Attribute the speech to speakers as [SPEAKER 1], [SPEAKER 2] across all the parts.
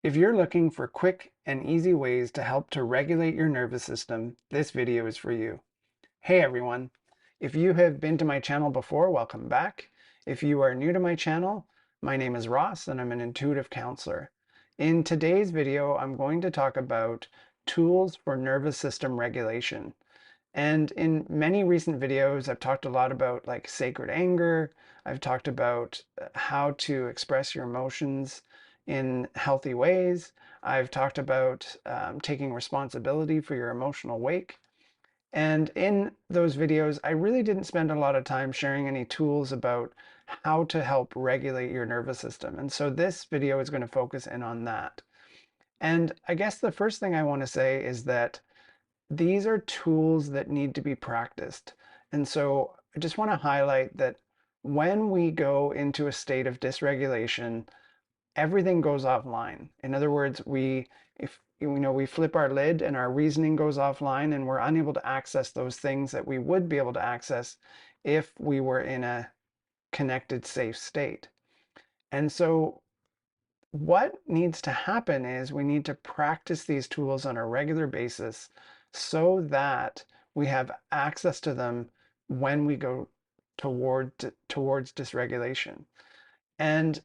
[SPEAKER 1] If you're looking for quick and easy ways to help to regulate your nervous system, this video is for you. Hey everyone! If you have been to my channel before, welcome back. If you are new to my channel, my name is Ross and I'm an intuitive counselor. In today's video, I'm going to talk about tools for nervous system regulation. And in many recent videos, I've talked a lot about like sacred anger. I've talked about how to express your emotions in healthy ways. I've talked about taking responsibility for your emotional wake. And in those videos, I really didn't spend a lot of time sharing any tools about how to help regulate your nervous system. And so this video is going to focus in on that. And I guess the first thing I want to say is that these are tools that need to be practiced. And so I just want to highlight that when we go into a state of dysregulation, everything goes offline. In other words, if we flip our lid and our reasoning goes offline and we're unable to access those things that we would be able to access if we were in a connected, safe state. And so what needs to happen is we need to practice these tools on a regular basis so that we have access to them when we go towards dysregulation. And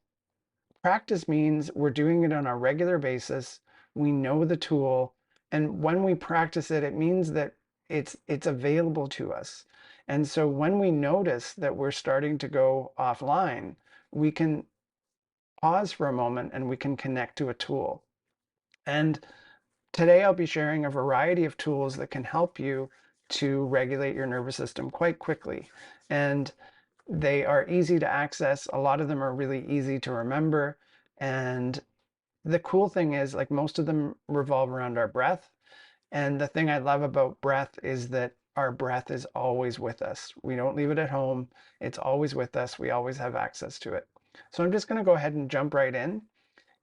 [SPEAKER 1] practice means we're doing it on a regular basis. We know the tool, and when we practice it, it means that it's available to us. And so when we notice that we're starting to go offline, we can pause for a moment and we can connect to a tool. And today I'll be sharing a variety of tools that can help you to regulate your nervous system quite quickly. And they are easy to access. A lot of them are really easy to remember. And the cool thing is, like, most of them revolve around our breath. And the thing I love about breath is that our breath is always with us. We don't leave it at home. It's always with us. We always have access to it. So I'm just going to go ahead and jump right in.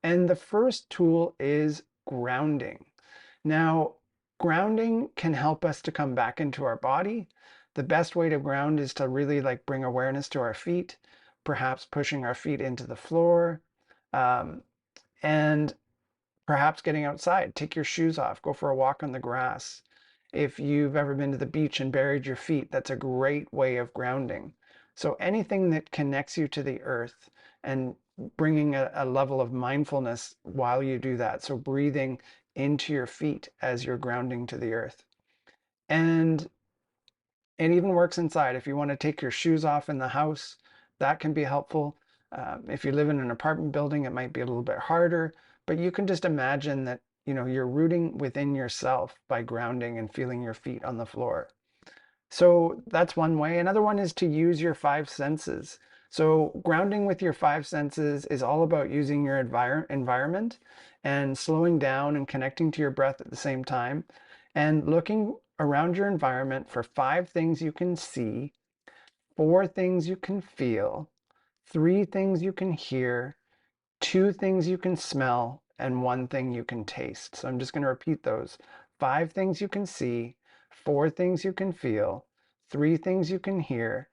[SPEAKER 1] And the first tool is grounding. Now, grounding can help us to come back into our body. The best way to ground is to really like bring awareness to our feet, perhaps pushing our feet into the floor, um, and perhaps getting outside. Take your shoes off, go for a walk on the grass. If you've ever been to the beach and buried your feet, that's a great way of grounding. So anything that connects you to the earth and bringing a level of mindfulness while you do that. So breathing into your feet as you're grounding to the earth. And it even works inside. If you want to take your shoes off in the house, that can be helpful. If you live in an apartment building, it might be a little bit harder, but you can just imagine that you're rooting within yourself by grounding and feeling your feet on the floor. So that's one way. Another one is to use your five senses. So grounding with your five senses is all about using your environment and slowing down and connecting to your breath at the same time and looking around your environment for five things you can see, four things you can feel, three things you can hear, two things you can smell, and one thing you can taste. So I'm just going to repeat those. Five things you can see, four things you can feel, three things you can hear,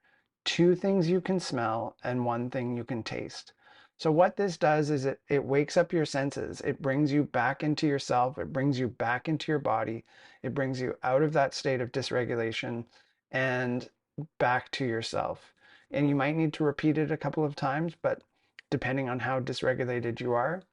[SPEAKER 1] two things you can smell, and one thing you can taste. So what this does is it wakes up your senses. It brings you back into yourself. It brings you back into your body. It brings you out of that state of dysregulation and back to yourself. And you might need to repeat it a couple of times, but depending on how dysregulated you are.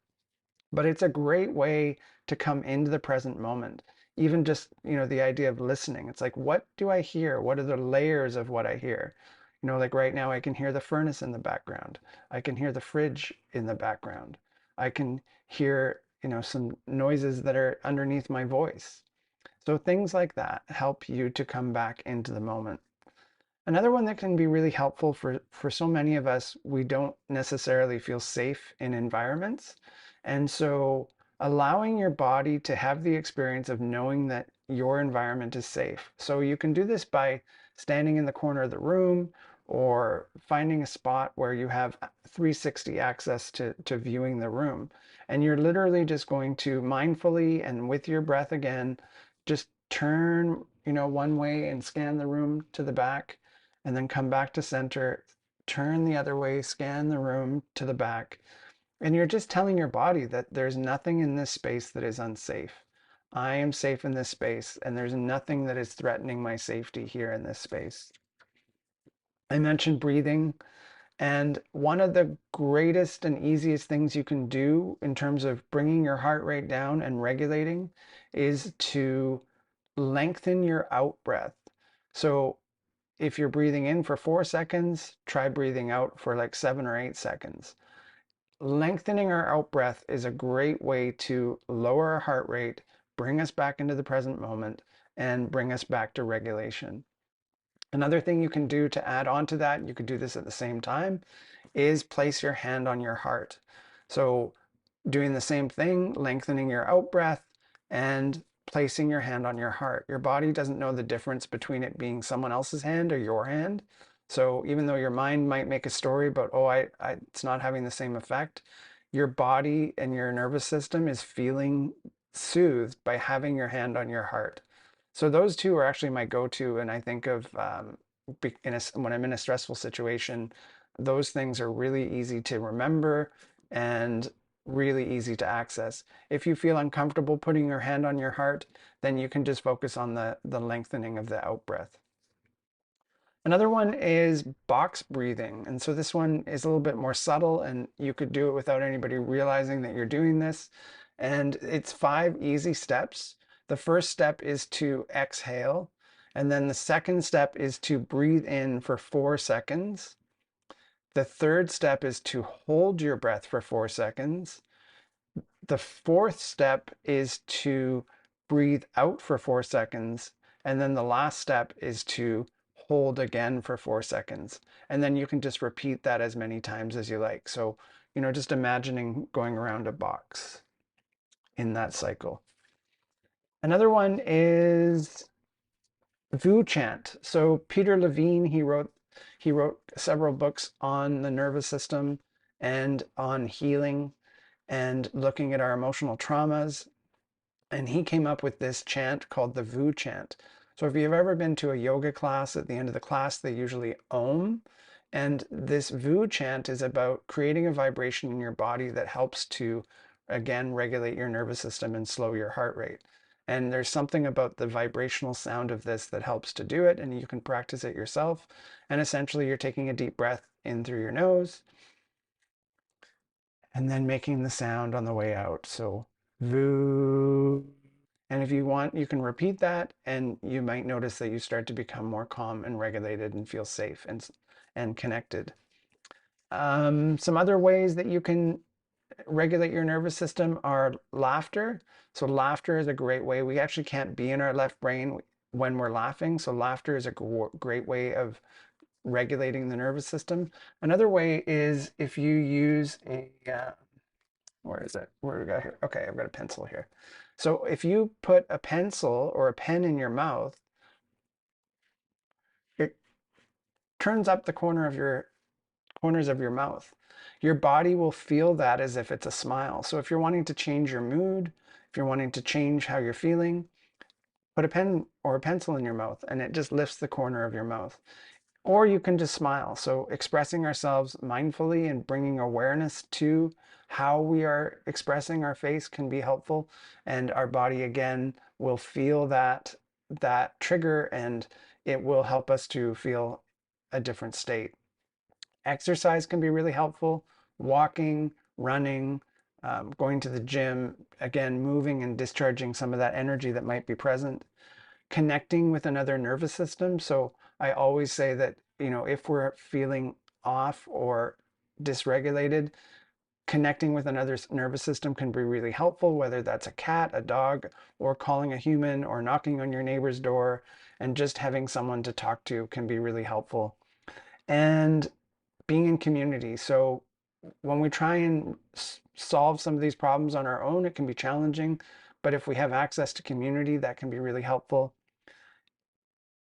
[SPEAKER 1] But it's a great way to come into the present moment. Even just, the idea of listening. It's like, what do I hear? What are the layers of what I hear? Like right now, I can hear the furnace in the background. I can hear the fridge in the background. I can hear, some noises that are underneath my voice. So things like that help you to come back into the moment. Another one that can be really helpful for so many of us, we don't necessarily feel safe in environments. And so allowing your body to have the experience of knowing that your environment is safe. So you can do this by standing in the corner of the room or finding a spot where you have 360 access to viewing the room. And you're literally just going to mindfully and with your breath again, just turn, one way and scan the room to the back and then come back to center, turn the other way, scan the room to the back. And you're just telling your body that there's nothing in this space that is unsafe. I am safe in this space, and there's nothing that is threatening my safety here in this space. I mentioned breathing, and one of the greatest and easiest things you can do in terms of bringing your heart rate down and regulating is to lengthen your out breath. So if you're breathing in for 4 seconds, try breathing out for like 7 or 8 seconds. Lengthening our out breath is a great way to lower our heart rate, bring us back into the present moment, and bring us back to regulation. Another thing you can do to add on to that, you could do this at the same time, is place your hand on your heart. So doing the same thing, lengthening your out breath and placing your hand on your heart. Your body doesn't know the difference between it being someone else's hand or your hand. So even though your mind might make a story about, oh, it's not having the same effect, your body and your nervous system is feeling soothed by having your hand on your heart. So those two are actually my go-to, and I think of when I'm in a stressful situation, those things are really easy to remember and really easy to access. If you feel uncomfortable putting your hand on your heart, then you can just focus on the lengthening of the out breath. Another one is box breathing. And so this one is a little bit more subtle, and you could do it without anybody realizing that you're doing this. And it's 5 easy steps. The first step is to exhale. And then the second step is to breathe in for 4 seconds. The third step is to hold your breath for 4 seconds. The fourth step is to breathe out for 4 seconds. And then the last step is to hold again for 4 seconds. And then you can just repeat that as many times as you like. So, just imagining going around a box in that cycle. Another one is Vu chant. So Peter Levine, he wrote several books on the nervous system and on healing and looking at our emotional traumas. And he came up with this chant called the Vu chant. So if you've ever been to a yoga class, at the end of the class, they usually om. And this Vu chant is about creating a vibration in your body that helps to, again, regulate your nervous system and slow your heart rate. And there's something about the vibrational sound of this that helps to do it, and you can practice it yourself. And essentially, you're taking a deep breath in through your nose and then making the sound on the way out. So, Vu. And if you want, you can repeat that, and you might notice that you start to become more calm and regulated and feel safe and connected. Some other ways that you can regulate your nervous system are laughter. So laughter is a great way. We actually can't be in our left brain when we're laughing. So laughter is a great way of regulating the nervous system. Another way is if you use where is it? Where do we got here? Okay, I've got a pencil here. So if you put a pencil or a pen in your mouth, it turns up the corners of your mouth. Your body will feel that as if it's a smile. So if you're wanting to change your mood, if you're wanting to change how you're feeling, put a pen or a pencil in your mouth and it just lifts the corner of your mouth. Or you can just smile. So expressing ourselves mindfully and bringing awareness to how we are expressing our face can be helpful. And our body, again, will feel that trigger, and it will help us to feel a different state. Exercise can be really helpful. Walking, running, going to the gym, again, moving and discharging some of that energy that might be present. Connecting with another nervous system. So I always say that, if we're feeling off or dysregulated, connecting with another nervous system can be really helpful, whether that's a cat, a dog, or calling a human, or knocking on your neighbor's door, and just having someone to talk to can be really helpful. And being in community. So when we try and solve some of these problems on our own, it can be challenging. But if we have access to community, that can be really helpful.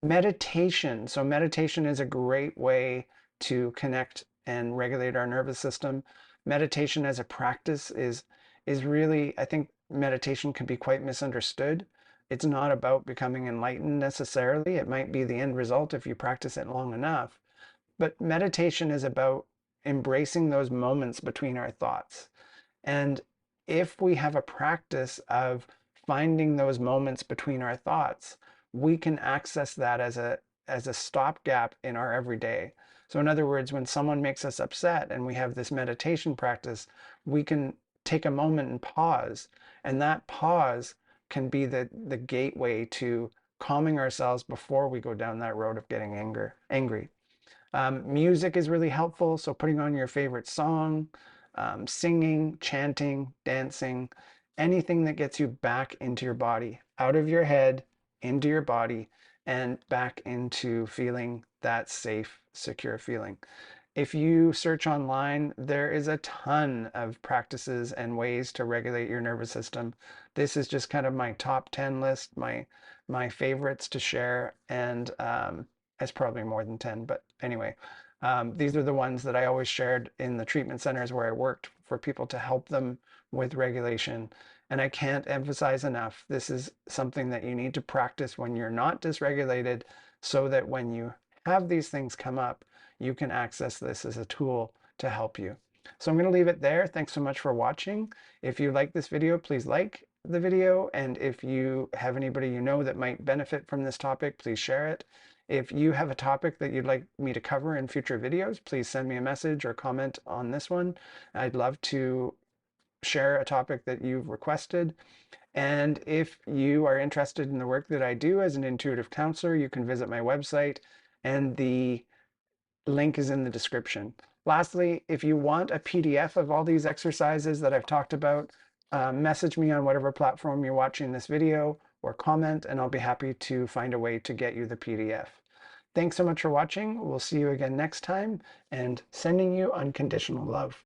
[SPEAKER 1] Meditation. So meditation is a great way to connect and regulate our nervous system. Meditation as a practice is really, I think meditation can be quite misunderstood. It's not about becoming enlightened necessarily. It might be the end result if you practice it long enough. But meditation is about embracing those moments between our thoughts. And if we have a practice of finding those moments between our thoughts, we can access that as a stopgap in our everyday. So in other words, when someone makes us upset and we have this meditation practice, we can take a moment and pause. And that pause can be the gateway to calming ourselves before we go down that road of getting angry. Music is really helpful. So putting on your favorite song, singing, chanting, dancing, anything that gets you back into your body, out of your head, into your body, and back into feeling that safe, secure feeling. If you search online, there is a ton of practices and ways to regulate your nervous system. This is just kind of my top 10 list, my favorites to share, and it's probably more than 10, but anyway, these are the ones that I always shared in the treatment centers where I worked for people to help them with regulation. And I can't emphasize enough, this is something that you need to practice when you're not dysregulated so that when you have these things come up, you can access this as a tool to help you. So I'm going to leave it there. Thanks so much for watching. If you like this video, please like the video. And if you have anybody you know that might benefit from this topic, please share it. If you have a topic that you'd like me to cover in future videos, please send me a message or comment on this one. I'd love to share a topic that you've requested. And if you are interested in the work that I do as an intuitive counselor, you can visit my website, and the link is in the description. Lastly, if you want a PDF of all these exercises that I've talked about, message me on whatever platform you're watching this video or comment, and I'll be happy to find a way to get you the PDF. Thanks so much for watching. We'll see you again next time, and sending you unconditional love.